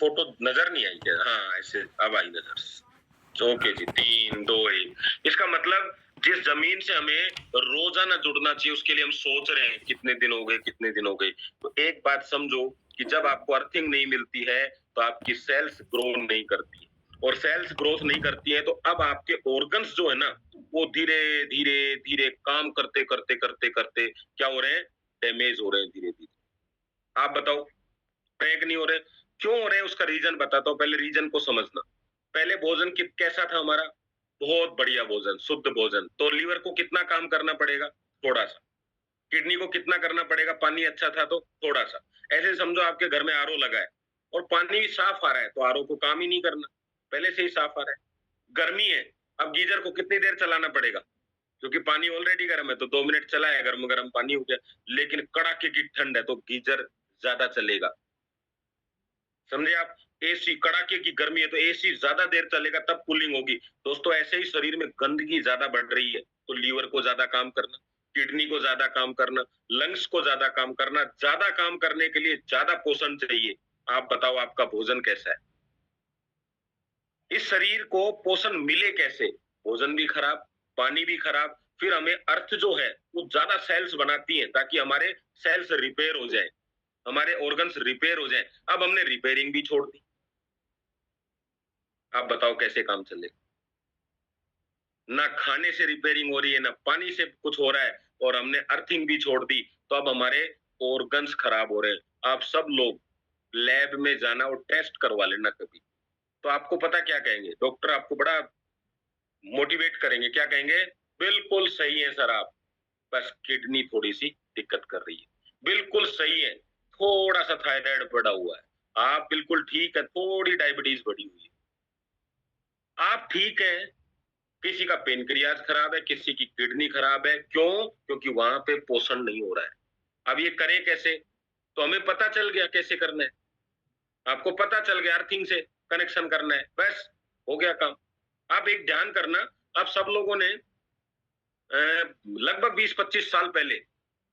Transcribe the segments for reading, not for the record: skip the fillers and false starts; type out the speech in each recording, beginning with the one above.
Photo नजर नहीं आई क्या? हाँ, ऐसे अब आई नजर। ओके जी, 3 2 1। इसका मतलब जिस जमीन से हमें रोजाना जुड़ना चाहिए उसके लिए हम सोच रहे हैं कितने दिन हो गए, कितने दिन हो गए। तो एक बात समझो कि जब आपको अर्थिंग नहीं मिलती है तो आपकी सेल्स ग्रो नहीं करती, और सेल्स ग्रोथ नहीं करती है तो अब आपके ऑर्गन्स जो है ना वो धीरे धीरे धीरे काम करते करते करते करते क्या हो रहे हैं? डैमेज हो रहे हैं धीरे धीरे। आप बताओ, पैक नहीं हो रहे? क्यों हो रहे हैं उसका रीजन बताता हूँ। पहले रीजन को समझना। पहले भोजन कैसा था हमारा? बहुत बढ़िया भोजन, शुद्ध भोजन। तो लीवर को कितना काम करना पड़ेगा? थोड़ा सा। किडनी को कितना करना पड़ेगा? पानी अच्छा था तो थोड़ा सा। ऐसे समझो आपके घर में आरओ लगा है और पानी भी साफ आ रहा है तो आरओ को काम ही नहीं करना, पहले से ही साफ आ रहा है। गर्मी है, अब गीजर को कितनी देर चलाना पड़ेगा? क्योंकि पानी ऑलरेडी गर्म है तो 2 मिनट चलाया, गर्म गर्म पानी हो गया। लेकिन कड़ाके की ठंड है तो गीजर ज्यादा चलेगा। समझे आप? एसी, कड़ाके की गर्मी है तो एसी ज्यादा देर चलेगा तब कूलिंग होगी। दोस्तों ऐसे ही शरीर में गंदगी ज्यादा बढ़ रही है तो लीवर को ज्यादा काम करना, किडनी को ज्यादा काम करना, लंग्स को ज्यादा काम करना। ज्यादा काम करने के लिए ज्यादा पोषण चाहिए। आप बताओ आपका भोजन कैसा है? इस शरीर को पोषण मिले कैसे? भोजन भी खराब, पानी भी खराब, फिर हमें अर्थ जो है वो ज्यादा सेल्स बनाती है ताकि हमारे सेल्स रिपेयर हो जाए, हमारे ऑर्गन्स रिपेयर हो जाए। अब हमने रिपेयरिंग भी छोड़ दी। आप बताओ कैसे काम चले? ना खाने से रिपेयरिंग हो रही है, ना पानी से कुछ हो रहा है, और हमने अर्थिंग भी छोड़ दी तो अब हमारे ऑर्गन्स खराब हो रहे हैं। आप सब लोग लैब में जाना और टेस्ट करवा लेना कभी। तो आपको पता क्या कहेंगे डॉक्टर? आपको बड़ा मोटिवेट करेंगे। क्या कहेंगे? बिल्कुल सही है सर आप, बस किडनी थोड़ी सी दिक्कत कर रही है। बिल्कुल सही है, थोड़ा सा थायराइड बढ़ा हुआ है। आप बिल्कुल ठीक है, थोड़ी डायबिटीज बढ़ी हुई है। आप ठीक है, किसी का पेनक्रियाज खराब है, किसी की किडनी खराब है। क्यों? क्योंकि वहां पे पोषण नहीं हो रहा है। अब ये करें कैसे? तो हमें पता चल गया कैसे करना है। आपको पता चल गया अर्थिंग से कनेक्शन करना है, बस हो गया काम। आप एक ध्यान करना, आप सब लोगों ने लगभग 20-25 साल पहले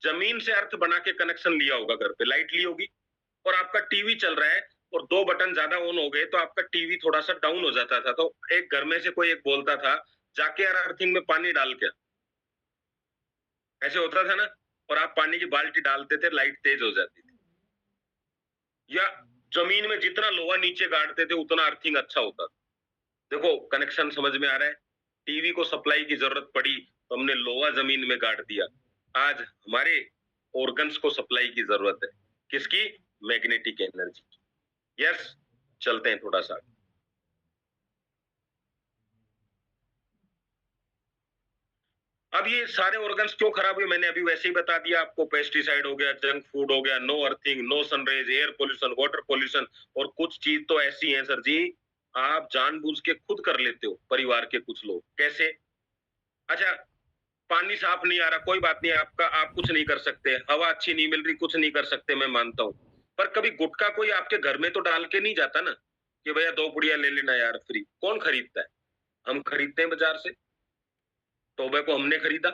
जमीन से अर्थ बना के कनेक्शन लिया होगा। घर पे लाइट ली होगी और आपका टीवी चल रहा है और 2 बटन ज्यादा ऑन हो गए तो आपका टीवी थोड़ा सा डाउन हो जाता था। तो एक घर में से कोई एक बोलता था, जाके यार अर्थिंग में पानी डाल के। ऐसे होता था ना? और आप पानी की बाल्टी डालते थे, लाइट तेज हो जाती थी। या जमीन में जितना लोहा नीचे गाड़ते थे उतना अर्थिंग अच्छा होता था। देखो कनेक्शन समझ में आ रहा है? टीवी को सप्लाई की जरूरत पड़ी तो हमने लोहा जमीन में गाड़ दिया। आज हमारे ऑर्गन्स को सप्लाई की जरूरत है। किसकी? मैग्नेटिक एनर्जी की। यस, चलते हैं थोड़ा सा। अब ये सारे ऑर्गन्स क्यों खराब हुए मैंने अभी वैसे ही बता दिया आपको। पेस्टिसाइड हो गया, जंक फूड हो गया, no earthing, no sunrise, air pollution, water pollution. और कुछ चीज तो ऐसी है सर जी, आप जानबूझ के खुद कर लेते हो। परिवार के कुछ लोग कैसे? अच्छा, पानी साफ नहीं आ रहा, कोई बात नहीं, आपका आप कुछ नहीं कर सकते। हवा अच्छी नहीं मिल रही, कुछ नहीं कर सकते, मैं मानता हूँ। पर कभी गुटखा कोई आपके घर में तो डाल के नहीं जाता ना कि भैया 2 पुड़िया ले लेना यार फ्री। कौन खरीदता है? हम खरीदते हैं बाजार से। तोबे को हमने खरीदा।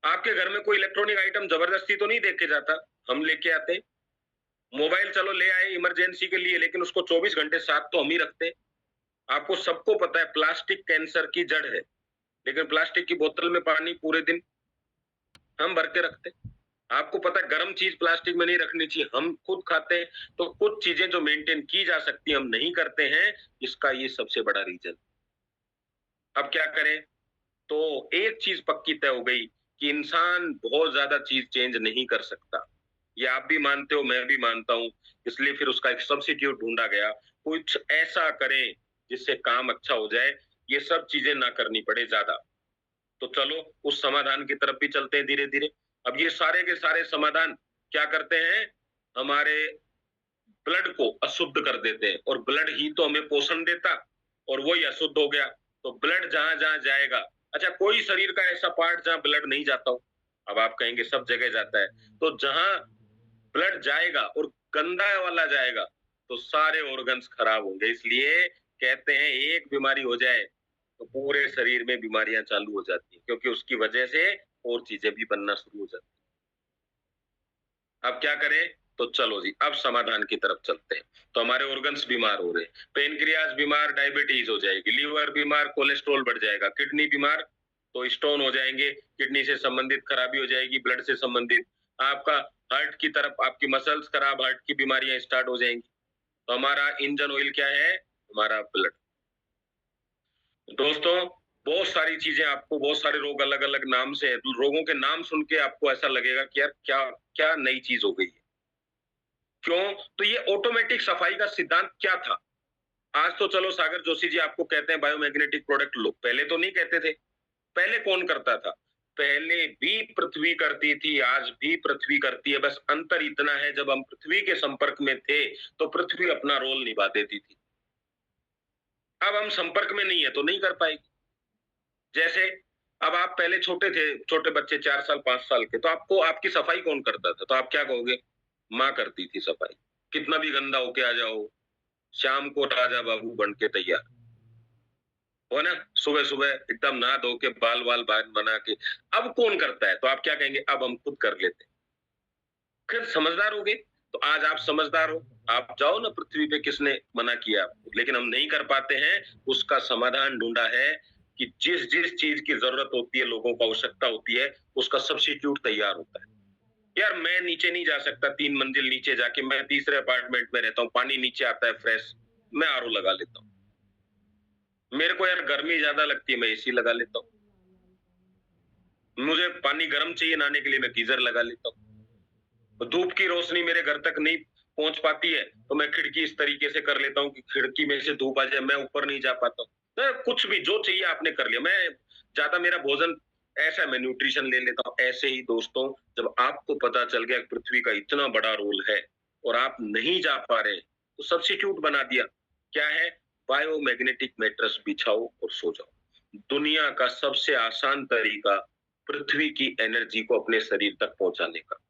आपके घर में कोई इलेक्ट्रॉनिक आइटम जबरदस्ती तो नहीं देख के जाता, हम लेके आते हैं। मोबाइल चलो ले आए इमरजेंसी के लिए, लेकिन उसको 24 घंटे साथ तो हम ही रखते हैं। आपको सबको पता है प्लास्टिक कैंसर की जड़ है, लेकिन प्लास्टिक की बोतल में पानी पूरे दिन हम भर के रखते हैं। आपको पता है गर्म चीज प्लास्टिक में नहीं रखनी चाहिए, हम खुद खाते हैं। तो कुछ चीजें जो मेंटेन की जा सकती है हम नहीं करते हैं, इसका ये सबसे बड़ा रीजन। अब क्या करें? तो एक चीज पक्की तय हो गई कि इंसान बहुत ज्यादा चीज चेंज नहीं कर सकता। ये आप भी मानते हो, मैं भी मानता हूं। इसलिए फिर उसका एक सब्स्टिट्यूट ढूंढा गया। कुछ ऐसा करें जिससे काम अच्छा हो जाए, ये सब चीजें ना करनी पड़े ज्यादा। तो चलो उस समाधान की तरफ भी चलते हैं धीरे धीरे। अब ये सारे के सारे समाधान क्या करते हैं? हमारे ब्लड को अशुद्ध कर देते हैं, और ब्लड ही तो हमें पोषण देता, और वही अशुद्ध हो गया तो ब्लड जहां जहां जाएगा। अच्छा, कोई शरीर का ऐसा पार्ट जहां ब्लड नहीं जाता हो? अब आप कहेंगे सब जगह जाता है। तो जहां ब्लड जाएगा और गंदा वाला जाएगा तो सारे ऑर्गन्स खराब होंगे। इसलिए कहते हैं एक बीमारी हो जाए तो पूरे शरीर में बीमारियां चालू हो जाती हैं, क्योंकि उसकी वजह से और चीजें भी बनना शुरू हो जाती हैं। अब क्या करें? तो चलो जी, अब समाधान की तरफ चलते हैं। तो हमारे ऑर्गन्स बीमार हो रहे हैं, पेनक्रियाज बीमार, डायबिटीज हो जाएगी, लीवर बीमार, कोलेस्ट्रॉल बढ़ जाएगा, किडनी बीमार तो स्टोन हो जाएंगे, किडनी से संबंधित खराबी हो जाएगी, ब्लड से संबंधित आपका हार्ट की तरफ आपकी मसल्स खराब, हार्ट की बीमारियां स्टार्ट हो जाएंगी। तो हमारा इंजन ऑयल क्या है? हमारा ब्लड। दोस्तों, बहुत सारी चीजें, आपको बहुत सारे रोग अलग अलग नाम से हैं, रोगों के नाम सुन के आपको ऐसा लगेगा कि यार क्या क्या नई चीज हो गई है। क्यों? तो ये ऑटोमेटिक सफाई का सिद्धांत क्या था? आज तो चलो सागर जोशी जी आपको कहते हैं बायोमैग्नेटिक प्रोडक्ट लो, पहले तो नहीं कहते थे। पहले कौन करता था? पहले भी पृथ्वी करती थी, आज भी पृथ्वी करती है, बस अंतर इतना है जब हम पृथ्वी के संपर्क में थे तो पृथ्वी अपना रोल निभा देती थी। अब हम संपर्क में नहीं है तो नहीं कर पाएगी। जैसे अब आप पहले छोटे थे, छोटे बच्चे 4 साल 5 साल के, तो आपको आपकी सफाई कौन करता था? तो आप क्या कहोगे? माँ करती थी सफाई। कितना भी गंदा होके आ जाओ, शाम को राजा बाबू बन के तैयार, हो ना? सुबह-सुबह एकदम नहा धो के बाल-वाल बाल बना के। अब कौन करता है? तो आप क्या कहेंगे? अब हम खुद कर लेते हैं। फिर समझदार हो गए, तो आज आप समझदार हो, आप जाओ ना पृथ्वी पे, किसने मना किया आपको? लेकिन हम नहीं कर पाते हैं। उसका समाधान ढूँढा है कि जिस-जिस चीज़ की ज़रूरत होती है, लोगों को आवश्यकता होती है, उसका सब्स्टिट्यूट तैयार होता है। यार मैं नीचे नहीं जा सकता 3 मंजिल नीचे जाके, मैं तीसरे अपार्टमेंट में रहता हूँ, पानी नीचे आता है फ्रेश, मैं आरओ लगा लेता हूँ। मेरे को यार गर्मी ज़्यादा लगती है, मैं एसी लगा लेता हूँ। मुझे पानी गर्म चाहिए नहाने के लिए, मैं गीज़र लगा लेता हूँ। धूप की रोशनी मेरे घर तक नहीं पहुंच पाती है तो मैं खिड़की इस तरीके से कर लेता हूँ कि खिड़की में से धूप आ जाए, मैं ऊपर नहीं जा पाता हूँ। मैं कुछ भी जो चाहिए आपने कर लिया। मैं ज्यादा मेरा भोजन ऐसा, मैं न्यूट्रिशन ले लेता हूँ। ऐसे ही दोस्तों, जब आपको पता चल गया कि पृथ्वी का इतना बड़ा रोल है और आप नहीं जा पा रहे, तो सब्स्टिट्यूट बना दिया। क्या है? बायोमैग्नेटिक मैट्रेस बिछाओ और सो जाओ। दुनिया का सबसे आसान तरीका पृथ्वी की एनर्जी को अपने शरीर तक पहुंचाने का।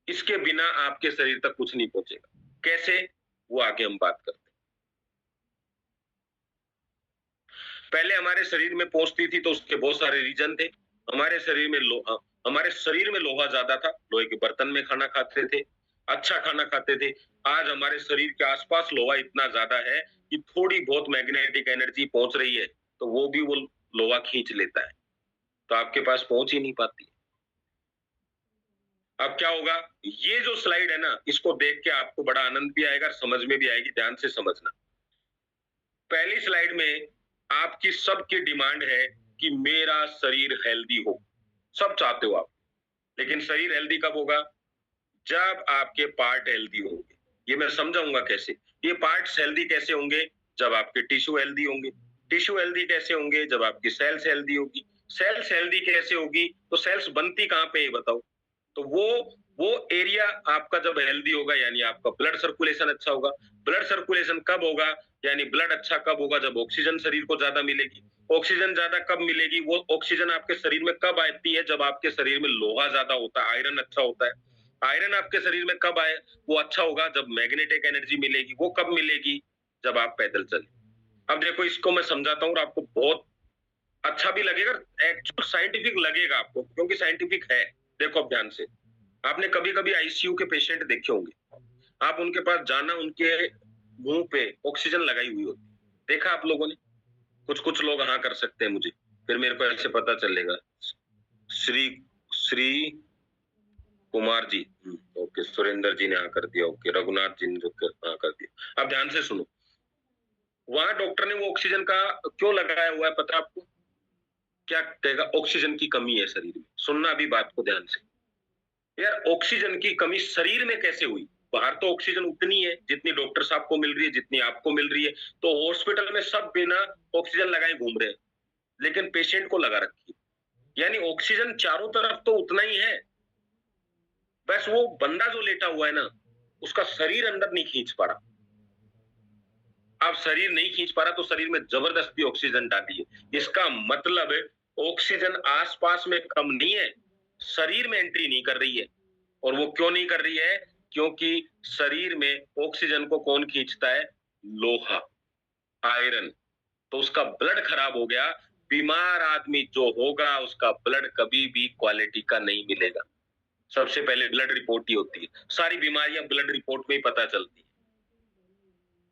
इसके बिना आपके शरीर तक कुछ नहीं पहुंचेगा। कैसे? वो आगे हम बात करते हैं। पहले हमारे शरीर में पहुंचती थी तो उसके बहुत सारे रीजन थे। हमारे शरीर में हमारे शरीर में लोहा ज्यादा था, लोहे के बर्तन में खाना खाते थे, अच्छा खाना खाते थे। आज हमारे शरीर के आसपास लोहा इतना ज्यादा है कि थोड़ी बहुत मैग्नेटिक एनर्जी पहुंच रही है तो वो भी वो लोहा खींच लेता है, तो आपके पास पहुंच ही नहीं पाती। अब क्या होगा? ये जो स्लाइड है ना, इसको देख के आपको बड़ा आनंद भी आएगा, समझ में भी आएगी। ध्यान से समझना। पहली स्लाइड में आपकी सबकी डिमांड है कि मेरा शरीर हेल्दी हो। सब चाहते हो आप, लेकिन शरीर हेल्दी कब होगा? जब आपके पार्ट हेल्दी होंगे। ये मैं समझाऊंगा कैसे। ये पार्ट्स हेल्दी कैसे होंगे? जब आपके टिश्यू हेल्दी होंगे। टिश्यू हेल्दी कैसे होंगे? जब आपकी सेल्स हेल्दी होगी। सेल्स हेल्दी कैसे होगी? तो सेल्स बनती कहां पे है बताओ? तो वो एरिया आपका जब हेल्दी होगा, यानी आपका ब्लड सर्कुलेशन अच्छा होगा। ब्लड सर्कुलेशन कब होगा? यानी ब्लड अच्छा कब होगा? जब ऑक्सीजन शरीर को ज्यादा मिलेगी। ऑक्सीजन ज्यादा कब मिलेगी? वो ऑक्सीजन आपके शरीर में कब आती है? जब आपके शरीर में लोहा ज्यादा होता है, आयरन अच्छा होता है। आयरन आपके शरीर में कब आए? वो अच्छा होगा जब मैग्नेटिक एनर्जी मिलेगी। वो कब मिलेगी? जब आप पैदल चले। अब देखो, इसको मैं समझाता हूँ और आपको बहुत अच्छा भी लगेगा, एक्चुअल साइंटिफिक लगेगा आपको, क्योंकि साइंटिफिक है। देखो अब ध्यान से। आपने कभी कभी आईसीयू के पेशेंट देखे होंगे। आप उनके पास जाना, उनके मुंह पे ऑक्सीजन लगाई हुई होती, देखा आप लोगों ने? कुछ कुछ लोग हाँ कर सकते हैं मुझे, फिर मेरे को ऐसे पता चलेगा। श्री श्री कुमार जी, ओके, सुरेंद्र जी ने हाँ कर दिया, ओके, रघुनाथ जी ने हाँ कर दिया। अब ध्यान से सुनो। वहां डॉक्टर ने वो ऑक्सीजन का क्यों लगाया हुआ है पता आपको? क्या कहेगा? ऑक्सीजन की कमी है शरीर में। सुनना अभी बात को ध्यान से। यार ऑक्सीजन की कमी शरीर में कैसे हुई? बाहर तो ऑक्सीजन उतनी है जितनी डॉक्टर साहब को मिल रही है, जितनी आपको मिल रही है। तो हॉस्पिटल में सब बिना ऑक्सीजन लगाए घूम रहे हैं, लेकिन पेशेंट को लगा रखी है। यानी ऑक्सीजन चारों तरफ तो उतना ही है, बस वो बंदा जो लेटा हुआ है ना, उसका शरीर अंदर नहीं खींच पा रहा। अब शरीर नहीं खींच पा रहा तो शरीर में जबरदस्ती ऑक्सीजन डाली है। इसका मतलब ऑक्सीजन आसपास में कम नहीं है, शरीर में एंट्री नहीं कर रही है। और वो क्यों नहीं कर रही है? क्योंकि शरीर में ऑक्सीजन को कौन खींचता है? लोहा, आयरन। तो उसका ब्लड खराब हो गया। बीमार आदमी जो होगा उसका ब्लड कभी भी क्वालिटी का नहीं मिलेगा। सबसे पहले ब्लड रिपोर्ट ही होती है, सारी बीमारियां ब्लड रिपोर्ट में ही पता चलती है।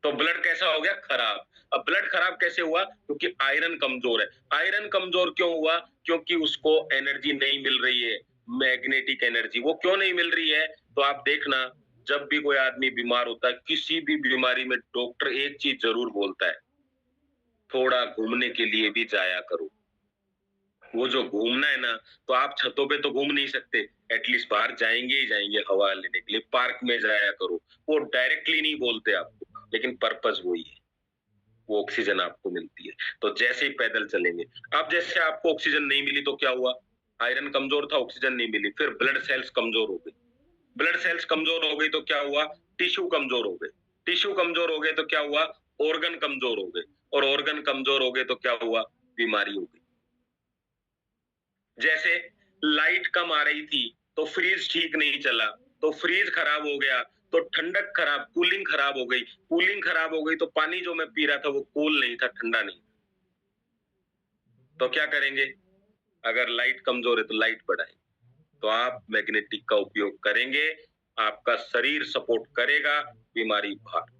तो ब्लड कैसा हो गया? खराब। अब ब्लड खराब कैसे हुआ? क्योंकि आयरन कमजोर है। आयरन कमजोर क्यों हुआ? क्योंकि उसको एनर्जी नहीं मिल रही है, मैग्नेटिक एनर्जी। वो क्यों नहीं मिल रही है? तो आप देखना, जब भी कोई आदमी बीमार होता है, किसी भी बीमारी में डॉक्टर एक चीज जरूर बोलता है, थोड़ा घूमने के लिए भी जाया करो। वो जो घूमना है ना, तो आप छतों पे तो घूम नहीं सकते, एटलीस्ट बाहर जाएंगे ही जाएंगे हवा लेने के लिए, पार्क में जाया करो। वो डायरेक्टली नहीं बोलते आपको, लेकिन पर्पस वही है, वो ऑक्सीजन आपको मिलती है। तो जैसे ही पैदल चलेंगे, अब जैसे आपको ऑक्सीजन नहीं मिली तो क्या हुआ? आयरन कमजोर था, ऑक्सीजन नहीं मिली, फिर ब्लड सेल्स कमजोर हो गई। ब्लड सेल्स कमजोर हो गई तो क्या हुआ? टिश्यू कमजोर हो गए। टिश्यू कमजोर हो गए तो क्या हुआ? ऑर्गन कमजोर हो गए। और ऑर्गन कमजोर हो गए तो क्या हुआ? बीमारी हो गई। जैसे लाइट कम आ रही थी तो फ्रीज ठीक नहीं चला, तो फ्रीज खराब हो गया, तो ठंडक खराब, कूलिंग खराब हो गई। कूलिंग खराब हो गई तो पानी जो मैं पी रहा था वो कूल नहीं था, ठंडा नहीं। तो क्या करेंगे? अगर लाइट कमजोर है तो लाइट बढ़ाएं। तो आप मैग्नेटिक का उपयोग करेंगे, आपका शरीर सपोर्ट करेगा, बीमारी बाहर।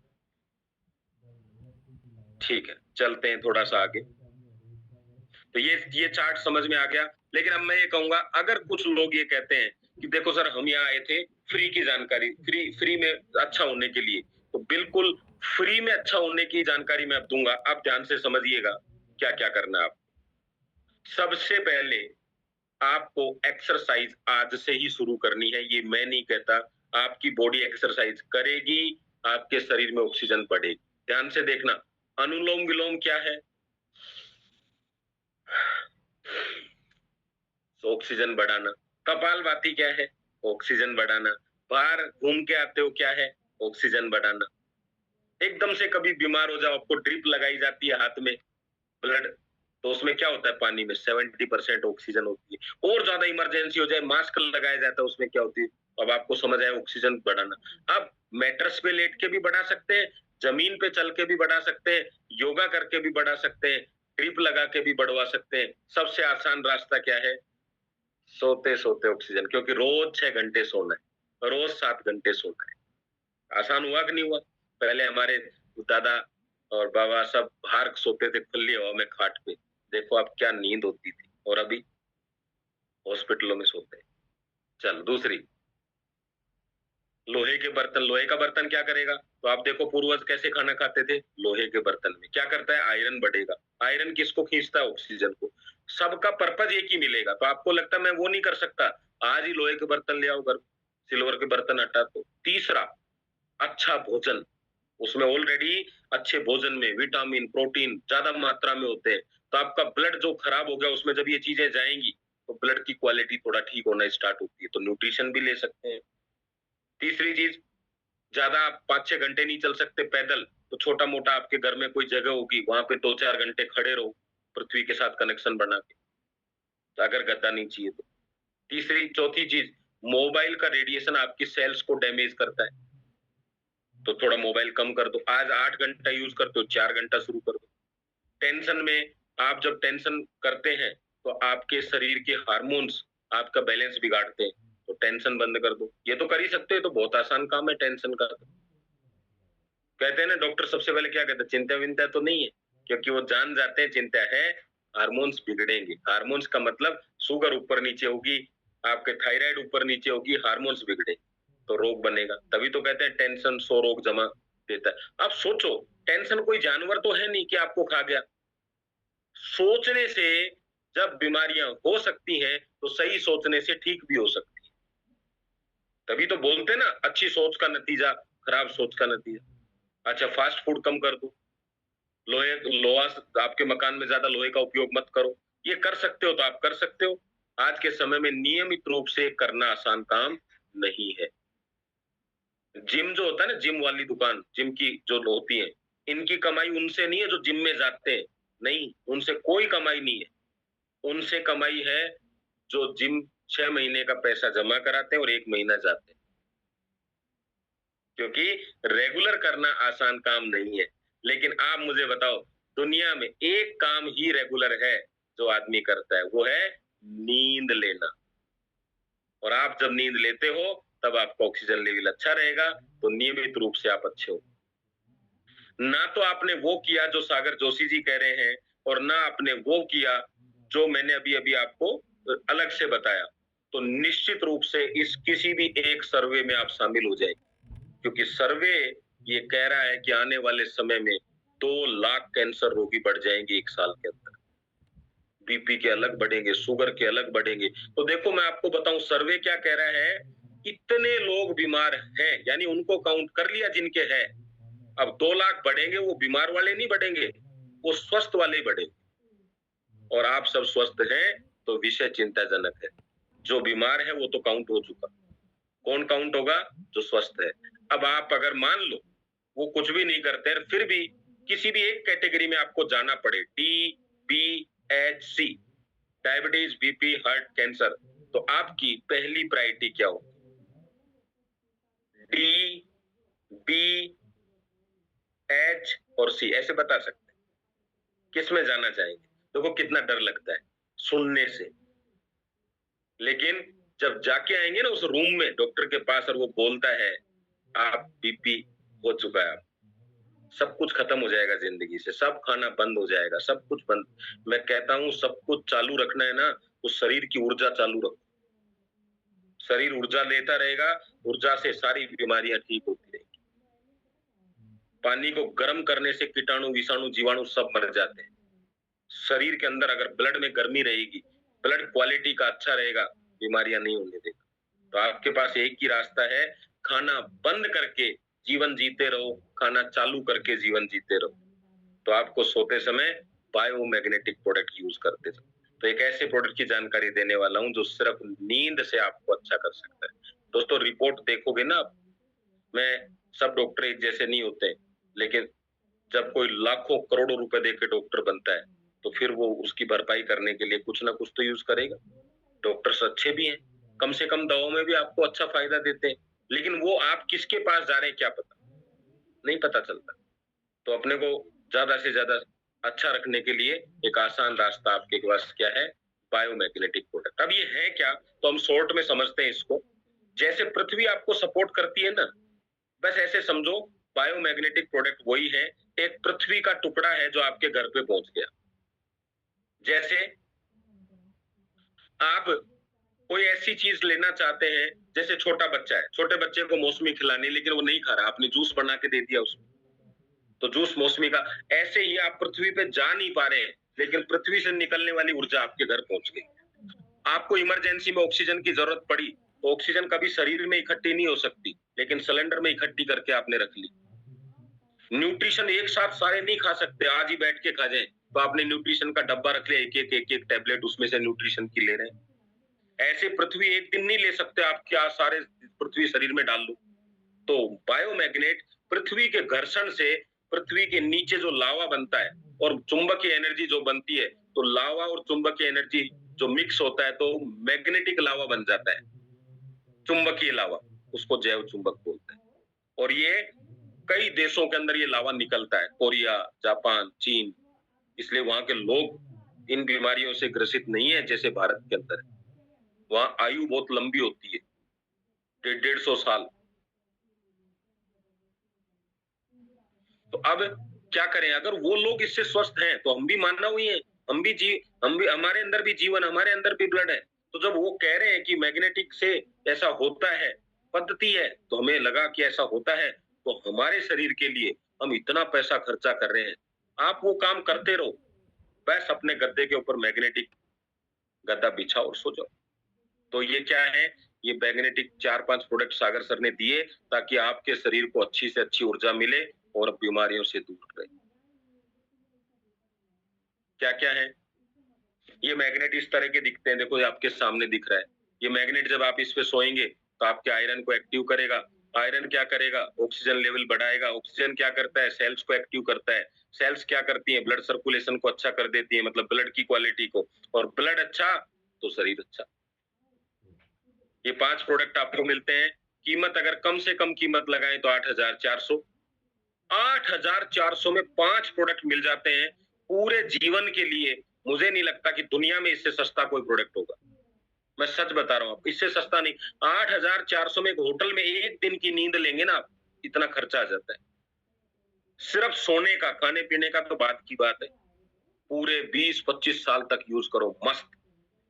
ठीक है, चलते हैं थोड़ा सा आगे। तो ये चार्ट समझ में आ गया। लेकिन अब मैं ये कहूंगा, अगर कुछ लोग ये कहते हैं कि देखो सर, हम यहाँ आए थे फ्री की जानकारी, फ्री फ्री में अच्छा होने के लिए, तो बिल्कुल फ्री में अच्छा होने की जानकारी मैं अब दूंगा। आप ध्यान से समझिएगा क्या क्या करना है आप। सबसे पहले आपको एक्सरसाइज आज से ही शुरू करनी है। ये मैं नहीं कहता, आपकी बॉडी एक्सरसाइज करेगी, आपके शरीर में ऑक्सीजन बढ़ेगी। ध्यान से देखना, अनुलोम विलोम क्या है? ऑक्सीजन बढ़ाना। कपालभाति क्या है? ऑक्सीजन बढ़ाना। बाहर घूम के आते हो, क्या है? ऑक्सीजन बढ़ाना। एकदम से कभी बीमार हो जाओ, आपको ड्रिप लगाई जाती है हाथ में, ब्लड, तो उसमें क्या होता है? पानी में 70% ऑक्सीजन होती है। और ज्यादा इमरजेंसी हो जाए, मास्क लगाया जाता है, उसमें क्या होती है? अब आपको समझ आया, ऑक्सीजन बढ़ाना। आप मैट्रेस पे लेट के भी बढ़ा सकते हैं, जमीन पे चल के भी बढ़ा सकते हैं, योगा करके भी बढ़ा सकते हैं, ड्रिप लगा के भी बढ़वा सकते हैं। सबसे आसान रास्ता क्या है? सोते सोते ऑक्सीजन। क्योंकि रोज 6 घंटे सोना है, रोज 7 घंटे सोना है। आसान हुआ कि नहीं हुआ? पहले हमारे दादा और बाबा सब बाहर सोते थे, खुली हवा में, खाट पे। देखो अब क्या नींद होती थी, और अभी हॉस्पिटलों में सोते हैं। चल दूसरी, लोहे के बर्तन। लोहे का बर्तन क्या करेगा? तो आप देखो पूर्वज कैसे खाना खाते थे, लोहे के बर्तन में। क्या करता है? आयरन बढ़ेगा। आयरन किसको खींचता है? ऑक्सीजन को। सबका पर्पज एक ही मिलेगा। तो आपको लगता है मैं वो नहीं कर सकता, आज ही लोहे के बर्तन ले आओ घर, सिल्वर के बर्तन हटा दो। तीसरा, अच्छा भोजन। उसमें ऑलरेडी अच्छे भोजन में विटामिन, प्रोटीन ज्यादा मात्रा में होते हैं। तो आपका ब्लड जो खराब हो गया, उसमें जब ये चीजें जाएंगी तो ब्लड की क्वालिटी थोड़ा ठीक होना स्टार्ट होती है। तो न्यूट्रिशन भी ले सकते हैं। तीसरी चीज, ज्यादा आप 5-6 घंटे नहीं चल सकते पैदल, तो छोटा मोटा आपके घर में कोई जगह होगी, वहां पे 2-4 घंटे खड़े रहो, पृथ्वी के साथ कनेक्शन बना के, तो अगर गद्दा नहीं चाहिए तो। तीसरी चौथी चीज, मोबाइल का रेडिएशन आपकी सेल्स को डैमेज करता है, तो थोड़ा मोबाइल कम कर दो। आज 8 घंटा यूज करते हो, 4 घंटा शुरू कर दो। टेंशन में, आप जब टेंशन करते हैं तो आपके शरीर के हार्मोन्स आपका बैलेंस बिगाड़ते हैं, तो टेंशन बंद कर दो। ये तो कर ही सकते हो, तो बहुत आसान काम है टेंशन का। कहते हैं ना डॉक्टर, सबसे पहले क्या कहते हैं? चिंता विंता तो नहीं है, क्योंकि वो जान जाते हैं चिंता है, हार्मोन्स बिगड़ेंगे। हार्मोन्स का मतलब शुगर ऊपर नीचे होगी, आपके थायराइड ऊपर नीचे होगी, हार्मोन्स बिगड़े तो रोग बनेगा। तभी तो कहते हैं टेंशन 100 रोग जमा देता है। आप सोचो, टेंशन कोई जानवर तो है नहीं कि आपको खा गया। सोचने से जब बीमारियां हो सकती हैं, तो सही सोचने से ठीक भी हो सकती है। तभी तो बोलते हैं ना, अच्छी सोच का नतीजा खराब सोच का नतीजा। अच्छा, फास्ट फूड कम कर दो, लोहे लोहा, आपके मकान में ज्यादा लोहे का उपयोग मत करो। ये कर सकते हो तो आप कर सकते हो। आज के समय में नियमित रूप से करना आसान काम नहीं है। जिम जो होता है ना, जिम वाली दुकान, जिम की जो होती है, इनकी कमाई उनसे नहीं है जो जिम में जाते हैं। नहीं, उनसे कोई कमाई नहीं है। उनसे कमाई है जो जिम 6 महीने का पैसा जमा कराते हैं और 1 महीना जाते हैं। क्योंकि रेगुलर करना आसान काम नहीं है। लेकिन आप मुझे बताओ, दुनिया में एक काम ही रेगुलर है जो आदमी करता है, वो है नींद लेना। और आप जब नींद लेते हो तब आपका ऑक्सीजन लेवल अच्छा रहेगा, तो नियमित रूप से आप अच्छे हो। ना तो आपने वो किया जो सागर जोशी जी कह रहे हैं, और ना आपने वो किया जो मैंने अभी अभी आपको अलग से बताया। तो निश्चित रूप से इस किसी भी एक सर्वे में आप शामिल हो जाए, क्योंकि सर्वे ये कह रहा है कि आने वाले समय में 2 लाख कैंसर रोगी बढ़ जाएंगे 1 साल के अंदर। बीपी के अलग बढ़ेंगे, शुगर के अलग बढ़ेंगे। तो देखो मैं आपको बताऊं सर्वे क्या कह रहा है, इतने लोग बीमार हैं, यानी उनको काउंट कर लिया जिनके हैं। अब 2 लाख बढ़ेंगे, वो बीमार वाले नहीं बढ़ेंगे, वो स्वस्थ वाले ही बढ़ेंगे। और आप सब स्वस्थ हैं तो विषय चिंताजनक है। जो बीमार है वो तो काउंट हो चुका, कौन काउंट होगा? जो स्वस्थ है। अब आप अगर मान लो वो कुछ भी नहीं करते हैं, फिर भी किसी भी एक कैटेगरी में आपको जाना पड़े, डी, बी, एच, सी, डायबिटीज, बीपी, हार्ट, कैंसर, तो आपकी पहली प्रायोरिटी क्या होगी? डी, बी, एच और सी, ऐसे बता सकते हैं किस में जाना चाहेंगे? देखो कितना डर लगता है सुनने से, लेकिन जब जाके आएंगे ना उस रूम में डॉक्टर के पास और वो बोलता है आप बीपी हो चुका है, सब कुछ खत्म हो जाएगा जिंदगी से, सब खाना बंद हो जाएगा, सब कुछ बंद। मैं कहता हूं सब कुछ चालू रखना है ना, तो शरीर की ऊर्जा चालू रखो। शरीर ऊर्जा लेता रहेगा, ऊर्जा से सारी बीमारियां ठीक होती रहेंगी। पानी को गर्म करने से कीटाणु, विषाणु, जीवाणु सब मर जाते हैं। शरीर के अंदर अगर ब्लड में गर्मी रहेगी, ब्लड क्वालिटी का अच्छा रहेगा, बीमारियां नहीं होने देगा। तो आपके पास एक ही रास्ता है, खाना बंद करके जीवन जीते रहो, खाना चालू करके जीवन जीते रहो। तो आपको सोते समय बायोमैग्नेटिक प्रोडक्ट यूज करते जाओ। तो एक ऐसे प्रोडक्ट की जानकारी देने वाला हूं जो सिर्फ नींद से आपको अच्छा कर सकता है। दोस्तों रिपोर्ट देखोगे ना आप, मैं सब डॉक्टर एक जैसे नहीं होते, लेकिन जब कोई लाखों करोड़ों रुपए देके डॉक्टर बनता है, तो फिर वो उसकी भरपाई करने के लिए कुछ ना कुछ तो यूज करेगा। डॉक्टर्स अच्छे भी हैं, कम से कम दवाओं में भी आपको अच्छा फायदा देते हैं, लेकिन वो आप किसके पास जा रहे हैं क्या पता, नहीं पता चलता। तो अपने को ज्यादा से ज्यादा अच्छा रखने के लिए एक आसान रास्ता आपके पास क्या है? Biomagnetic product. अब ये है क्या, तो हम शॉर्ट में समझते हैं इसको। जैसे पृथ्वी आपको सपोर्ट करती है ना, बस ऐसे समझो बायोमैग्नेटिक प्रोडक्ट वही है, एक पृथ्वी का टुकड़ा है जो आपके घर पे पहुंच गया। जैसे आप कोई ऐसी चीज लेना चाहते हैं, जैसे छोटा बच्चा है, छोटे बच्चे को मौसमी खिलानी, लेकिन वो नहीं खा रहा, आपने जूस बना के दे दिया उसको, तो जूस मौसमी का। ऐसे ही आप पृथ्वी पे जा नहीं पा रहे हैं, लेकिन पृथ्वी से निकलने वाली ऊर्जा आपके घर पहुंच गई। आपको इमरजेंसी में ऑक्सीजन की जरूरत पड़ी, तो ऑक्सीजन कभी शरीर में इकट्ठी नहीं हो सकती, लेकिन सिलेंडर में इकट्ठी करके आपने रख ली। न्यूट्रिशन एक साथ सारे नहीं खा सकते, आज ही बैठ के खा जाए, तो आपने न्यूट्रिशन का डब्बा रख लिया, एक एक टैबलेट उसमें से न्यूट्रिशन की ले रहे हैं। ऐसे पृथ्वी एक दिन नहीं ले सकते, आप क्या सारे पृथ्वी शरीर में डाल लो। तो बायोमैग्नेट पृथ्वी के घर्षण से पृथ्वी के नीचे जो लावा बनता है और चुंबकीय एनर्जी जो बनती है, तो लावा और चुंबकीय एनर्जी जो मिक्स होता है तो मैग्नेटिक लावा बन जाता है, चुंबकीय लावा, उसको जैव चुंबक बोलते हैं। और ये कई देशों के अंदर ये लावा निकलता है, कोरिया, जापान, चीन। इसलिए वहां के लोग इन बीमारियों से ग्रसित नहीं है जैसे भारत के अंदर। वहां आयु बहुत लंबी होती है, 150-150 साल। तो अब क्या करें, अगर वो लोग इससे स्वस्थ हैं तो हम भी मानव ही हैं, हम भी हमारे अंदर भी जीवन, हमारे अंदर भी ब्लड है। तो जब वो कह रहे हैं कि मैग्नेटिक से ऐसा होता है, पद्धति है, तो हमें लगा कि ऐसा होता है, तो हमारे शरीर के लिए हम इतना पैसा खर्चा कर रहे हैं, आप वो काम करते रहो, बस अपने गद्दे के ऊपर मैग्नेटिक गद्दा बिछाओ और सो जाओ। तो ये क्या है, ये मैग्नेटिक 4-5 प्रोडक्ट सागर सर ने दिए ताकि आपके शरीर को अच्छी से अच्छी ऊर्जा मिले और बीमारियों से दूर रहे। क्या क्या है? ये मैग्नेट इस तरह के दिखते हैं, देखो ये आपके सामने दिख रहा है। ये मैग्नेट जब आप इस पे सोएंगे तो आपके आयरन को एक्टिव करेगा। आयरन क्या करेगा? ऑक्सीजन लेवल बढ़ाएगा। ऑक्सीजन क्या करता है? सेल्स को एक्टिव करता है। सेल्स क्या करती है? ब्लड सर्कुलेशन को अच्छा कर देती है, मतलब ब्लड की क्वालिटी को। और ब्लड अच्छा तो शरीर अच्छा। ये 5 प्रोडक्ट आपको मिलते हैं। कीमत अगर कम से कम कीमत लगाएं तो 8,400। 8,400 में 5 प्रोडक्ट मिल जाते हैं पूरे जीवन के लिए। मुझे नहीं लगता कि दुनिया में इससे सस्ता कोई प्रोडक्ट होगा। मैं सच बता रहा हूँ आपको, इससे सस्ता नहीं। 8,400 में एक होटल में एक दिन की नींद लेंगे ना आप, इतना खर्चा आ जाता है। सिर्फ सोने का, खाने पीने का तो बात की बात है। पूरे 20-25 साल तक यूज करो मस्त।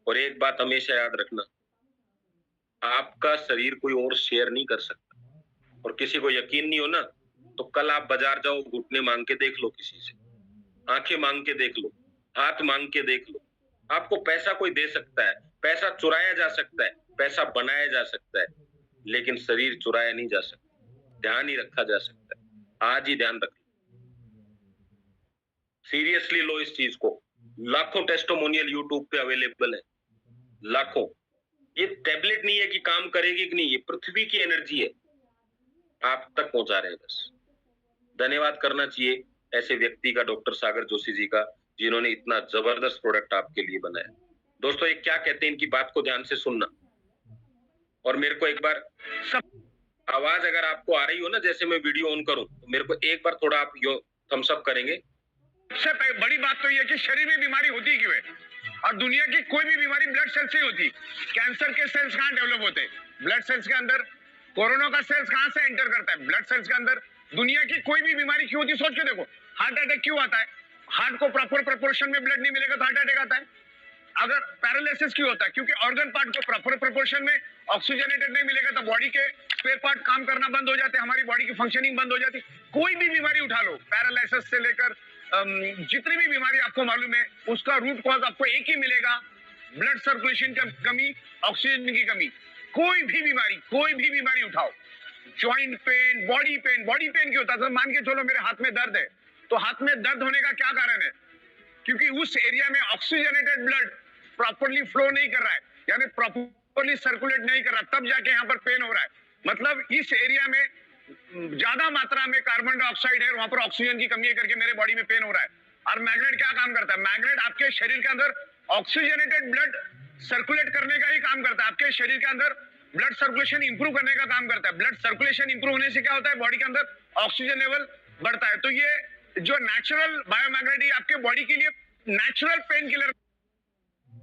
और एक बात हमेशा याद रखना, आपका शरीर कोई और शेयर नहीं कर सकता। और किसी को यकीन नहीं हो ना, तो कल आप बाजार जाओ, घुटने मांग के देख लो किसी से, आंखें मांग के देख लो, हाथ मांग के देख लो। आपको पैसा कोई दे सकता है, पैसा चुराया जा सकता है, पैसा बनाया जा सकता है, लेकिन शरीर चुराया नहीं जा सकता, ध्यान ही रखा जा सकता है। आज ही ध्यान रख लो, सीरियसली लो इस चीज को। लाखों टेस्टिमोनियल यूट्यूब पे अवेलेबल है, लाखों। ये टैबलेट नहीं है कि काम करेगी कि नहीं, ये पृथ्वी की एनर्जी है, आप तक पहुंचा रहे हैं बस। धन्यवाद करना चाहिए ऐसे व्यक्ति का, डॉक्टर सागर जोशी जी का, जिन्होंने इतना जबरदस्त प्रोडक्ट आपके लिए बनाया। दोस्तों ये क्या कहते हैं, इनकी बात को ध्यान से सुनना। और मेरे को एक बार सब आवाज अगर आपको आ रही हो ना, जैसे मैं वीडियो ऑन करूं, तो मेरे को एक बार थोड़ा आप यो थम्स अप करेंगे। सबसे बड़ी बात तो यह कि शरीर में बीमारी होती क्यों है, और दुनिया की कोई भी बीमारी ब्लड सेल से होती। कैंसर के सेल्स कहां डेवलप होते हैं? ब्लड सेल्स के अंदर। कोरोना का सेल्स कहां से एंटर करता है? ब्लड सेल्स के अंदर। दुनिया की कोई भी बीमारी क्यों होती, सोच के देखो। हार्ट अटैक क्यों आता है? हार्ट को प्रॉपर प्रोपोर्शन में ब्लड नहीं मिलेगा तो हार्ट अटैक आता है। अगर पैरालिसिस क्यों होता है? क्योंकि ऑर्गन पार्ट को प्रॉपर प्रोपोर्शन में ऑक्सीजनेटेड नहीं मिलेगा तो बॉडी के स्पेयर पार्ट काम करना बंद हो जाते हैं, हमारी बॉडी की फंक्शनिंग बंद हो जाती है। कोई भी बीमारी उठा लो, पैरालिसिस से लेकर जितनी भी बीमारी आपको मालूम है, उसका रूट कॉज आपको एक ही मिलेगा, ब्लड सर्कुलेशन की कमी, ऑक्सीजन की कमी। कोई भी बीमारी उठाओ, joint pain, body pain. Body pain क्यों होता है? मान के चलो मेरे हाथ में दर्द है, तो हाथ में दर्द होने का क्या कारण है? क्योंकि उस एरिया में ऑक्सीजनेटेड ब्लड प्रॉपरली फ्लो नहीं कर रहा है, यानी प्रॉपरली सर्कुलेट नहीं कर रहा, तब जाके यहाँ पर पेन हो रहा है। मतलब इस एरिया में ज्यादा मात्रा में कार्बन डाइऑक्साइड है, वहां पर ऑक्सीजन की कमी है करके मेरे बॉडी में पेन हो रहा है। और मैग्नेट क्या काम करता है? मैग्नेट आपके शरीर के अंदर ऑक्सीजनेटेड ब्लड सर्कुलेट करने का ही काम करता है, आपके शरीर के अंदर ब्लड सर्कुलेशन इंप्रूव करने का काम करता है। ब्लड सर्कुलेशन इंप्रूव होने से क्या होता है? बॉडी के अंदर ऑक्सीजन लेवल बढ़ता है। तो ये जो नेचुरल बायोमैग्नेट आपके बॉडी के लिए नेचुरल पेन किलर।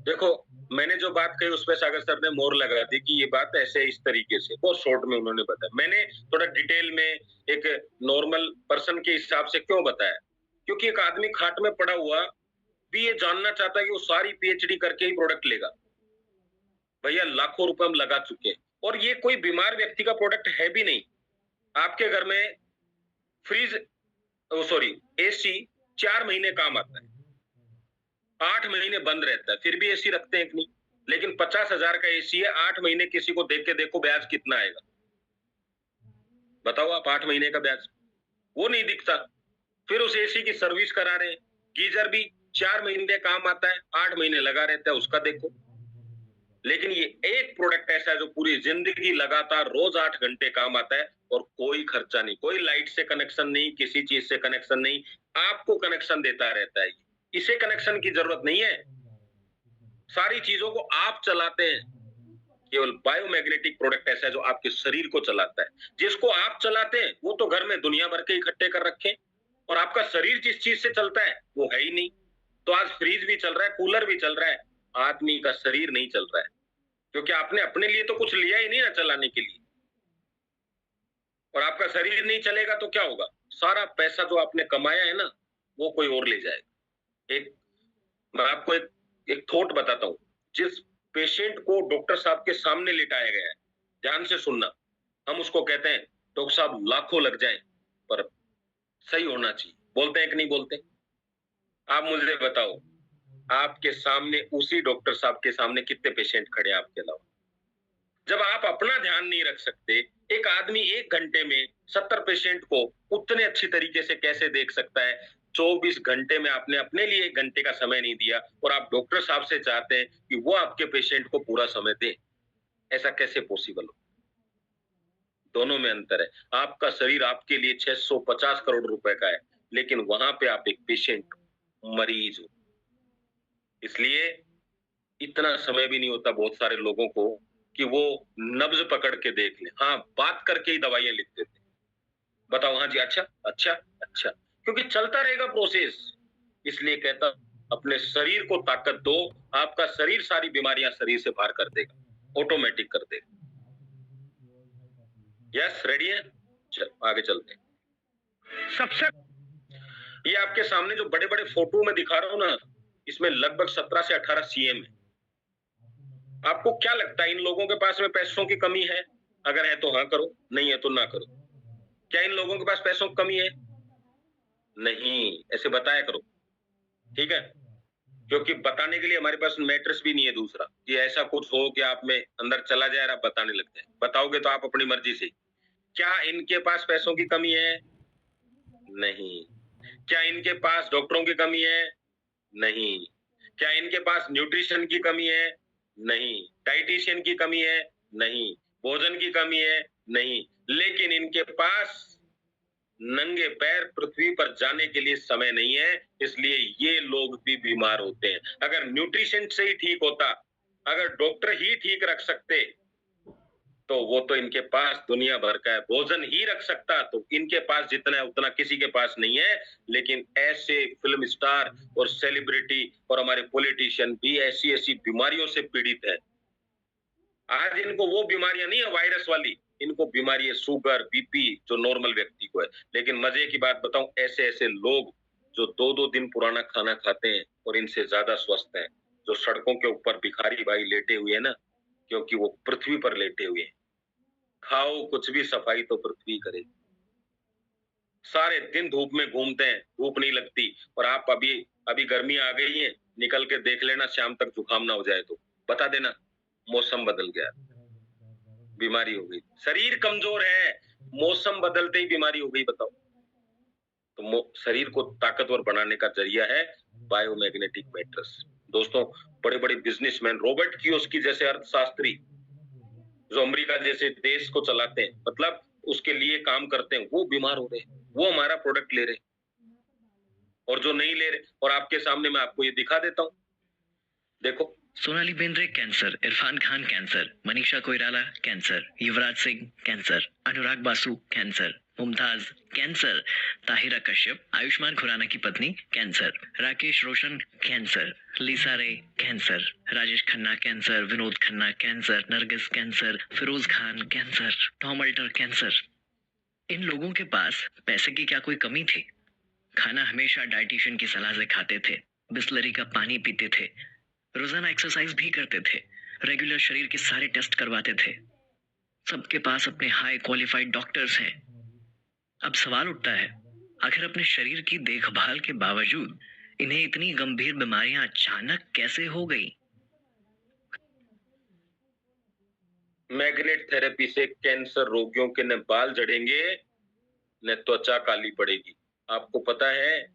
देखो, मैंने जो बात कही उसपे सागर सर ने मोहर लगा दी कि ये बात ऐसे इस तरीके से, बहुत शॉर्ट में उन्होंने बताया। मैंने थोड़ा डिटेल में एक नॉर्मल पर्सन के हिसाब से क्यों बताया, क्योंकि एक आदमी खाट में पड़ा हुआ भी ये जानना चाहता है कि वो सारी पीएचडी करके ही प्रोडक्ट लेगा। भैया लाखों रुपए हम लगा चुके हैं, और ये कोई बीमार व्यक्ति का प्रोडक्ट है भी नहीं। आपके घर में फ्रीज, सॉरी, एसी 4 महीने काम आता है, 8 महीने बंद रहता है, फिर भी एसी रखते हैं कि नहीं? लेकिन 50,000 का एसी है, 8 महीने किसी को देख के देखो ब्याज कितना आएगा, बताओ आप। 8 महीने का ब्याज वो नहीं दिखता। फिर उस एसी की सर्विस करा रहे हैं। गीजर भी 4 महीने काम आता है, 8 महीने लगा रहता है, उसका देखो। लेकिन ये एक प्रोडक्ट ऐसा है जो पूरी जिंदगी लगातार रोज 8 घंटे काम आता है, और कोई खर्चा नहीं, कोई लाइट से कनेक्शन नहीं, किसी चीज से कनेक्शन नहीं, आपको कनेक्शन देता रहता है। इसे कनेक्शन की जरूरत नहीं है, सारी चीजों को आप चलाते हैं। केवल बायोमैग्नेटिक प्रोडक्ट ऐसा है जो आपके शरीर को चलाता है। जिसको आप चलाते हैं वो तो घर में दुनिया भर के इकट्ठे कर रखे, और आपका शरीर जिस चीज से चलता है वो है ही नहीं। तो आज फ्रिज भी चल रहा है, कूलर भी चल रहा है, आदमी का शरीर नहीं चल रहा है, क्योंकि आपने अपने लिए तो कुछ लिया ही नहीं ना चलाने के लिए। और आपका शरीर नहीं चलेगा तो क्या होगा? सारा पैसा जो आपने कमाया है ना, वो कोई और ले जाएगा। मैं आपको एक थॉट बताता हूं। जिस पेशेंट को डॉक्टर साहब के सामने लिटाया गया है, ध्यान से सुनना, हम उसको कहते हैं डॉक्टर साहब लाखों लग जाए पर सही होना चाहिए, बोलते हैं कि नहीं बोलते? आप मुझे बताओ, आपके सामने उसी डॉक्टर साहब के सामने कितने पेशेंट खड़े हैं आपके अलावा? जब आप अपना ध्यान नहीं रख सकते, एक आदमी 1 घंटे में 70 पेशेंट को उतने अच्छी तरीके से कैसे देख सकता है? 24 घंटे में आपने अपने लिए 1 घंटे का समय नहीं दिया, और आप डॉक्टर साहब से चाहते हैं कि वो आपके पेशेंट को पूरा समय दें। ऐसा कैसे पॉसिबल हो? दोनों में अंतर है। आपका शरीर आपके लिए 650 करोड़ रुपए का है, लेकिन वहां पे आप एक पेशेंट, मरीज हो। इसलिए इतना समय भी नहीं होता बहुत सारे लोगों को कि वो नब्ज पकड़ के देख ले। हाँ, बात करके ही दवाइयां लिख देते। बताओ, हाँ जी, अच्छा अच्छा अच्छा, क्योंकि चलता रहेगा प्रोसेस। इसलिए कहता अपने शरीर को ताकत दो, आपका शरीर सारी बीमारियां शरीर से बाहर कर देगा, ऑटोमेटिक कर देगा। यस, रेडी है? आगे चलते हैं। सबसे ये आपके सामने जो बड़े बड़े फोटो में दिखा रहा हूं ना, इसमें लगभग 17 से 18 सीएम है। आपको क्या लगता है इन लोगों के पास में पैसों की कमी है? अगर है तो हाँ करो, नहीं है तो ना करो। क्या इन लोगों के पास पैसों की कमी है? नहीं, ऐसे बताया करो, ठीक है? क्योंकि बताने के लिए हमारे पास मैट्रिक्स भी नहीं है दूसरा कि ऐसा कुछ हो कि आप में अंदर चला जाए और आप बताने लग जाए। बताओगे तो आप अपनी मर्जी से। क्या इनके पास पैसों की कमी है? नहीं। क्या इनके पास डॉक्टरों की कमी है? नहीं। क्या इनके पास न्यूट्रिशन की कमी है? नहीं। डाइटिशियन की कमी है? नहीं। भोजन की कमी है? नहीं। लेकिन इनके पास नंगे पैर पृथ्वी पर जाने के लिए समय नहीं है, इसलिए ये लोग भी बीमार होते हैं। अगर न्यूट्रिशन से ही ठीक होता, अगर डॉक्टर ही ठीक रख सकते, तो वो तो इनके पास दुनिया भर का है। भोजन ही रख सकता तो इनके पास जितना है उतना किसी के पास नहीं है। लेकिन ऐसे फिल्म स्टार और सेलिब्रिटी और हमारे पॉलिटिशियन भी ऐसी ऐसी बीमारियों से पीड़ित है। आज इनको वो बीमारियां नहीं है वायरस वाली, इनको बीमारी है शुगर, बीपी, जो नॉर्मल व्यक्ति को है। लेकिन मजे की बात बताऊं, ऐसे ऐसे लोग जो 2-2 दिन पुराना खाना खाते हैं और इनसे ज्यादा स्वस्थ हैं, जो सड़कों के ऊपर भिखारी भाई लेटे हुए हैं ना, क्योंकि वो पृथ्वी पर लेटे हुए हैं। खाओ कुछ भी, सफाई तो पृथ्वी करेगी। सारे दिन धूप में घूमते हैं, धूप नहीं लगती, और आप अभी अभी गर्मी आ गई है, निकल के देख लेना, शाम तक जुकाम ना हो जाए तो बता देना, मौसम बदल गया, बीमारी हो गई। शरीर कमजोर है, मौसम बदलते ही बीमारी हो गई, बताओ। तो शरीर को ताकतवर बनाने का जरिया है बायोमैग्नेटिक मैट्रेस। दोस्तों, बड़े बड़े बिजनेसमैन, रॉबर्ट कियोसाकी जैसे अर्थशास्त्री, जो अमेरिका जैसे देश को चलाते हैं, मतलब उसके लिए काम करते हैं, वो बीमार हो रहे हैं, वो हमारा प्रोडक्ट ले रहे हैं। और जो नहीं ले रहे, और आपके सामने मैं आपको ये दिखा देता हूं, देखो। Sonali Bendre cancer, Irrfan Khan cancer, Manisha Koirala cancer, Yuvraj Singh cancer, Anurag Basu cancer, Mumtaz cancer, Tahira Kashyap, Ayushmann Khurrana की पत्नी cancer, Rakesh Roshan cancer, Lisa Ray cancer, Rajesh Khanna cancer, Vinod Khanna cancer, Nargis cancer, Feroz Khan cancer, Tom Alter cancer. इन लोगों के पास पैसे की क्या कोई कमी थी? खाना हमेशा डाइटिशियन की सलाह से खाते थे, बिस्लरी का पानी पीते थे, रोजाना एक्सरसाइज भी करते थे, रेगुलर शरीर के सारे टेस्ट करवाते थे। सबके पास अपने हाई क्वालिफाइड डॉक्टर्स हैं। अब सवाल उठता है, आखिर अपने शरीर की देखभाल के बावजूद इन्हें इतनी गंभीर बीमारियां अचानक कैसे हो गई? मैग्नेट थेरेपी से कैंसर रोगियों के न बाल झड़ेंगे न त्वचा काली पड़ेगी। आपको पता है,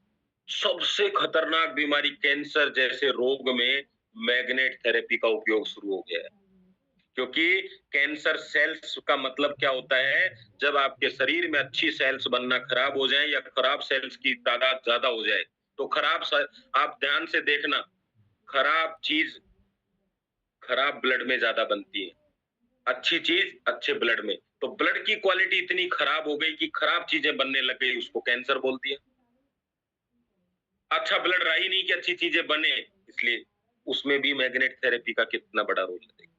सबसे खतरनाक बीमारी कैंसर जैसे रोग में मैग्नेट थेरेपी का उपयोग शुरू हो गया है। क्योंकि कैंसर सेल्स का मतलब क्या होता है, जब आपके शरीर में अच्छी सेल्स बनना खराब हो जाए या खराब सेल्स की तादाद ज्यादा हो जाए, तो आप ध्यान से देखना, खराब चीज खराब ब्लड में ज्यादा बनती है, अच्छी चीज अच्छे ब्लड में। तो ब्लड की क्वालिटी इतनी खराब हो गई कि खराब चीजें बनने लग गई, उसको कैंसर बोल दिया। अच्छा ब्लड रहा ही नहीं कि अच्छी चीजें बने, इसलिए उसमें भी मैग्नेट थेरेपी का कितना बड़ा रोल है।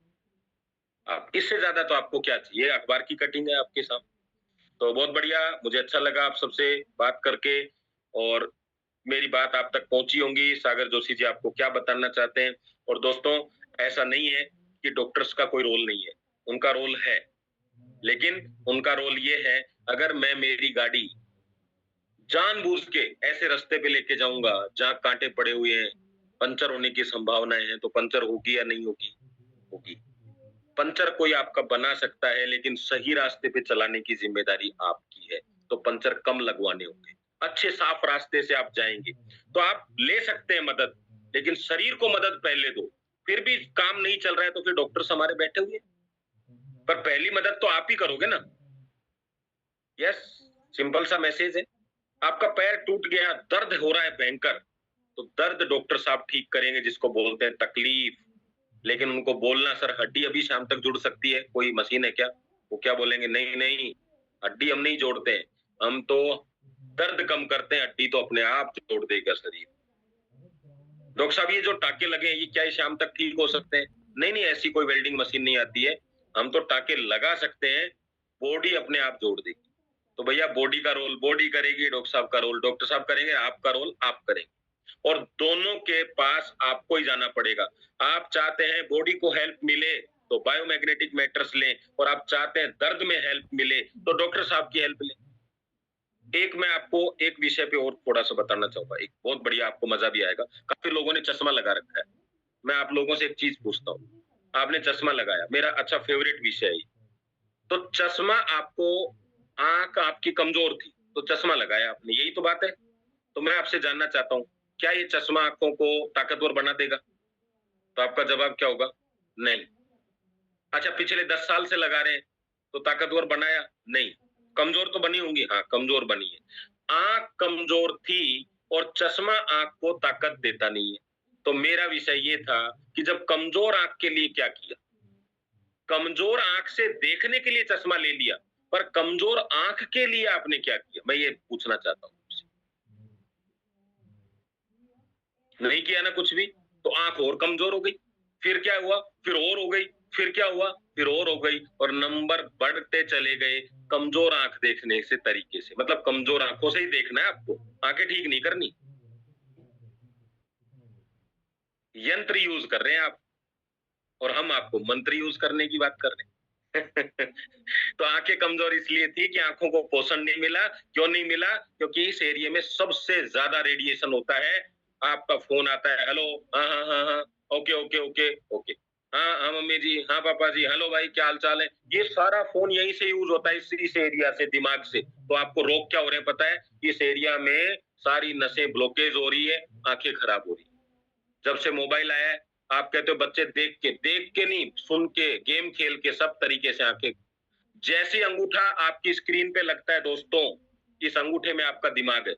आप इससे ज्यादा तो आपको क्या चाहिए, अखबार की कटिंग है आपके सामने। तो बहुत बढ़िया, मुझे अच्छा लगा आप सबसे बात करके, और मेरी बात आप तक पहुंची होंगी। सागर जोशी जी आपको क्या बताना चाहते हैं? और दोस्तों, ऐसा नहीं है कि डॉक्टर्स का कोई रोल नहीं है, उनका रोल है, लेकिन उनका रोल ये है, अगर मैं मेरी गाड़ी जानबूझ के ऐसे रास्ते पे लेके जाऊंगा जहां कांटे पड़े हुए हैं, पंचर होने की संभावनाएं हैं, तो पंचर होगी या नहीं होगी? होगी। पंचर कोई आपका बना सकता है, लेकिन सही रास्ते पे चलाने की जिम्मेदारी आपकी है। तो पंचर कम लगवाने होंगे, अच्छे साफ रास्ते से आप जाएंगे तो आप ले सकते हैं मदद, लेकिन शरीर को मदद पहले दो। फिर भी काम नहीं चल रहा है तो फिर डॉक्टर्स हमारे बैठे हुए हैं, पर पहली मदद तो आप ही करोगे ना। यस, सिंपल सा मैसेज है। आपका पैर टूट गया, दर्द हो रहा है भयंकर, तो दर्द डॉक्टर साहब ठीक करेंगे, जिसको बोलते हैं तकलीफ। लेकिन उनको बोलना, सर हड्डी अभी शाम तक जुड़ सकती है, कोई मशीन है क्या? वो क्या बोलेंगे, नहीं नहीं, हड्डी हम नहीं जोड़ते हैं, हम तो दर्द कम करते हैं, हड्डी तो अपने आप जोड़ देगा शरीर। डॉक्टर साहब ये जो टाके लगे हैं ये क्या शाम तक ठीक हो सकते हैं? नहीं नहीं, ऐसी कोई वेल्डिंग मशीन नहीं आती है, हम तो टाके लगा सकते हैं, बॉडी अपने आप जोड़ देगी। तो भैया बॉडी का रोल बॉडी करेगी, डॉक्टर साहब का रोल डॉक्टर साहब करेंगे, आपका रोल आप करेंगे, और दोनों के पास आपको ही जाना पड़ेगा। आप चाहते हैं बॉडी को हेल्प मिले तो बायोमैग्नेटिक मैटर्स लें, और आप चाहते हैं दर्द में हेल्प मिले तो डॉक्टर साहब की हेल्प लें। एक मैं आपको एक विषय पे और थोड़ा सा बताना चाहूंगा, एक बहुत बढ़िया, आपको मजा भी आएगा। काफी लोगों ने चश्मा लगा रखा है, मैं आप लोगों से एक चीज पूछता हूँ, आपने चश्मा लगाया, मेरा अच्छा फेवरेट विषय है ये। तो चश्मा आपको, आंख आपकी कमजोर थी तो चश्मा लगाया आपने, यही तो बात है। तो मैं आपसे जानना चाहता हूँ, क्या ये चश्मा आंखों को ताकतवर बना देगा? तो आपका जवाब क्या होगा? नहीं। अच्छा, पिछले 10 साल से लगा रहे हैं तो ताकतवर बनाया? नहीं। कमजोर तो बनी होंगी, हाँ कमजोर बनी है। आंख कमजोर थी और चश्मा आंख को ताकत देता नहीं है। तो मेरा विषय ये था कि जब कमजोर आंख के लिए क्या किया, कमजोर आंख से देखने के लिए चश्मा ले लिया, पर कमजोर आंख के लिए आपने क्या किया, मैं ये पूछना चाहता हूं आपसे। नहीं किया ना कुछ भी, तो आंख और कमजोर हो गई। फिर क्या हुआ? फिर और हो गई। फिर क्या हुआ? फिर और हो गई, और नंबर बढ़ते चले गए कमजोर आंख देखने से तरीके से। मतलब कमजोर आंखों से ही देखना है आपको, आंखें ठीक नहीं करनी। यंत्र यूज कर रहे हैं आप, और हम आपको मंत्र यूज करने की बात कर रहे हैं। तो आंखें कमजोर इसलिए थी कि आंखों को पोषण नहीं मिला। क्यों नहीं मिला? क्योंकि इस एरिया में सबसे ज्यादा रेडिएशन होता है। आपका फोन आता है, हेलो, हाँ हाँ हाँ हाँ, ओके ओके ओके ओके, हाँ हाँ मम्मी जी, हाँ पापा जी, हेलो भाई क्या हाल चाल है, ये सारा फोन यहीं से यूज होता है, इस एरिया से, दिमाग से। तो आपको रोग क्या हो रहे हैं पता है? इस एरिया में सारी नसें ब्लॉकेज हो रही है, आंखें खराब हो रही है। जब से मोबाइल आया है, आप कहते हो बच्चे देख के नहीं, सुन के, गेम खेल के, सब तरीके से आंखें। जैसे अंगूठा आपकी स्क्रीन पे लगता है दोस्तों, इस अंगूठे में आपका दिमाग है,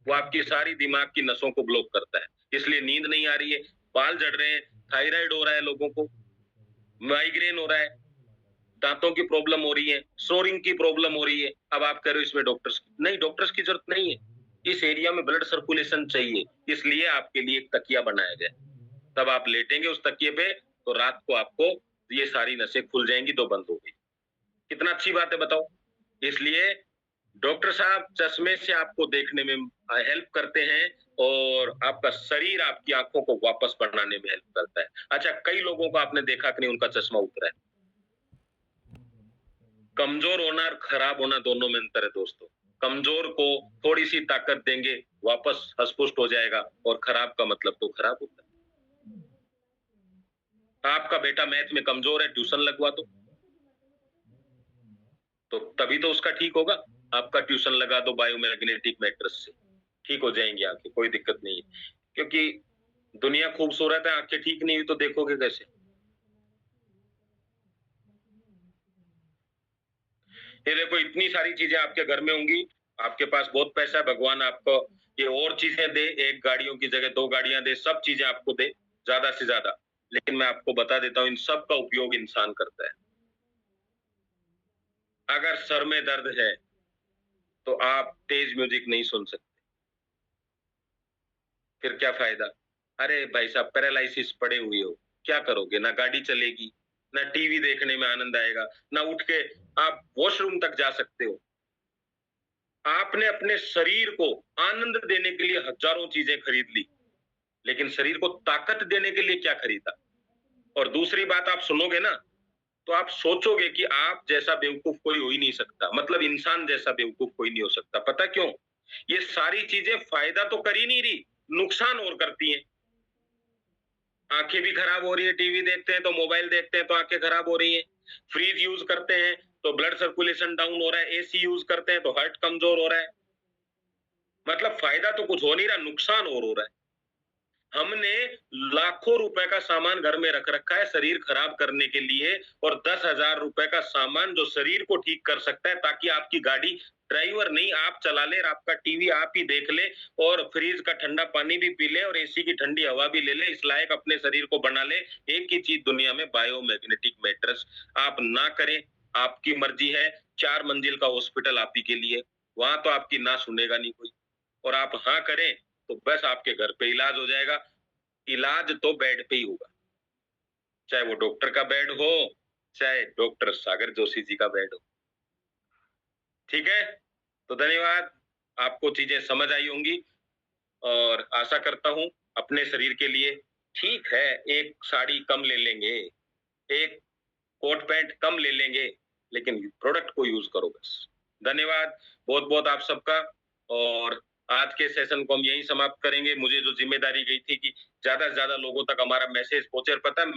वो आपकी सारी दिमाग की नसों को ब्लॉक करता है, इसलिए नींद नहीं आ रही है, बाल झड़ रहे हैं, थायराइड हो रहा है लोगों को, माइग्रेन हो रहा है, दांतों की प्रॉब्लम हो रही है, सोरिंग की प्रॉब्लम हो रही है। अब आप कह रहे हो इसमें डॉक्टर्स नहीं, डॉक्टर्स की जरूरत नहीं है। इस एरिया में ब्लड सर्कुलेशन चाहिए, इसलिए आपके लिए एक तकिया बनाया गया। तब आप लेटेंगे उस तकिए पे तो रात को आपको ये सारी नसें खुल जाएंगी, तो बंद हो गई। कितना अच्छी बात है बताओ। इसलिए डॉक्टर साहब चश्मे से आपको देखने में हेल्प करते हैं, और आपका शरीर आपकी आंखों को वापस बनाने में हेल्प करता है। अच्छा, कई लोगों को आपने देखा कि नहीं उनका चश्मा उतरा है। कमजोर होना और खराब होना दोनों में अंतर है दोस्तों। कमजोर को थोड़ी सी ताकत देंगे, वापस हष्ट-पुष्ट हो जाएगा, और खराब का मतलब तो खराब होता है। आपका बेटा मैथ में कमजोर है, ट्यूशन लगवा दो, तो तभी तो उसका ठीक होगा। आपका ट्यूशन लगा दो बायोमैग्नेटिक मैट्रेस से, ठीक हो जाएंगी आंखें, कोई दिक्कत नहीं है। क्योंकि दुनिया खूबसूरत है, आंखें ठीक नहीं हुई तो देखोगे कैसे? ये देखो, इतनी सारी चीजें आपके घर में होंगी, आपके पास बहुत पैसा है, भगवान आपको ये और चीजें दे, एक गाड़ियों की जगह 2 गाड़ियां दे, सब चीजें आपको दे, ज्यादा से ज्यादा। लेकिन मैं आपको बता देता हूं, इन सब का उपयोग इंसान करता है। अगर सर में दर्द है तो आप तेज म्यूजिक नहीं सुन सकते, फिर क्या फायदा? अरे भाई साहब, पैरालिसिस पड़े हुए हो, क्या करोगे? ना गाड़ी चलेगी, ना टीवी देखने में आनंद आएगा, ना उठ के आप वॉशरूम तक जा सकते हो। आपने अपने शरीर को आनंद देने के लिए हजारों चीजें खरीद ली, लेकिन शरीर को ताकत देने के लिए क्या खरीदा? और दूसरी बात आप सुनोगे ना, तो आप सोचोगे कि आप जैसा बेवकूफ कोई हो ही नहीं सकता, मतलब इंसान जैसा बेवकूफ कोई नहीं हो सकता। पता क्यों? ये सारी चीजें फायदा तो कर ही नहीं रही, नुकसान और करती हैं। आंखें भी खराब हो रही है, टीवी देखते हैं तो, मोबाइल देखते हैं तो आंखें खराब हो रही हैं, फ्रीज यूज करते हैं तो ब्लड सर्कुलेशन डाउन हो रहा है, एसी यूज करते हैं तो हार्ट कमजोर हो रहा है। मतलब फायदा तो कुछ हो नहीं रहा, नुकसान और हो रहा है। हमने लाखों रुपए का सामान घर में रख रखा है शरीर खराब करने के लिए, और 10,000 रुपए का सामान जो शरीर को ठीक कर सकता है, ताकि आपकी गाड़ी ड्राइवर नहीं आप चला ले, और आपका टीवी आप ही देख ले, और फ्रिज का ठंडा पानी भी पी ले, और एसी की ठंडी हवा भी ले ले, इस लायक अपने शरीर को बना ले। एक ही चीज दुनिया में, बायोमैग्नेटिक मैट्रेस। आप ना करें, आपकी मर्जी है, 4 मंजिल का हॉस्पिटल आप ही के लिए, वहां तो आपकी ना सुनेगा नहीं कोई। और आप हाँ करें तो बस आपके घर पे इलाज हो जाएगा। इलाज तो बेड पे ही होगा, चाहे वो डॉक्टर का बेड हो, चाहे डॉक्टर सागर जोशी जी का बेड हो। ठीक है, तो धन्यवाद। आपको चीजें समझ आई होंगी और आशा करता हूं अपने शरीर के लिए ठीक है, एक साड़ी कम ले लेंगे, एक कोट पैंट कम ले लेंगे, लेकिन प्रोडक्ट को यूज करो बस। धन्यवाद बहुत बहुत आप सबका। और आज के सेशन को हम यहीं समाप्त करेंगे। मुझे जो जिम्मेदारी गई थी कि ज्यादा से ज्यादा लोगों तक हमारा मैसेज पहुंचे, और पता है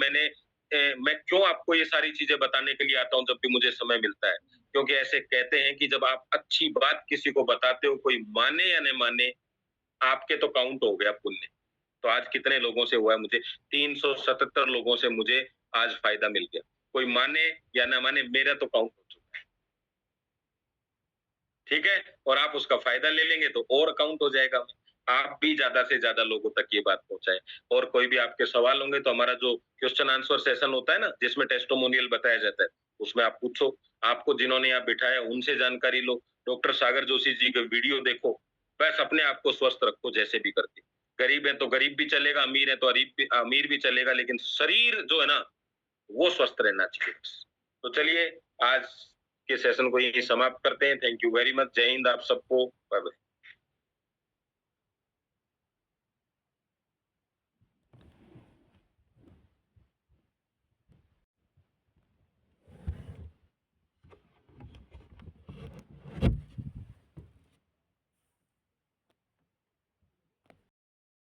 मैं क्यों आपको ये सारी चीजें बताने के लिए आता हूं जब भी मुझे समय मिलता है, क्योंकि ऐसे कहते हैं कि जब आप अच्छी बात किसी को बताते हो, कोई माने या न माने, आपके तो काउंट हो गया पुण्य। तो आज कितने लोगों से हुआ है मुझे, 377 लोगों से मुझे आज फायदा मिल गया। कोई माने या ना माने, मेरा तो काउंट हो चुका है। ठीक है, और आप उसका फायदा ले लेंगे तो और काउंट हो जाएगा। आप भी ज्यादा से ज्यादा लोगों तक ये बात पहुंचाए। और कोई भी आपके सवाल होंगे तो हमारा जो क्वेश्चन आंसर सेशन होता है ना, जिसमें टेस्टिमोनियल बताया जाता है, उसमें आप पूछो। आपको जिन्होंने यहाँ बिठाया उनसे जानकारी लो, डॉक्टर सागर जोशी जी के वीडियो देखो। बस अपने आप को स्वस्थ रखो जैसे भी करके। गरीब है तो गरीब भी चलेगा, अमीर है तो अमीर भी चलेगा, लेकिन शरीर जो है ना, वो स्वस्थ रहना चाहिए बस। तो चलिए आज के सेशन को यही समाप्त करते हैं। Thank you very much. जय हिंद आप सबको। Bye bye.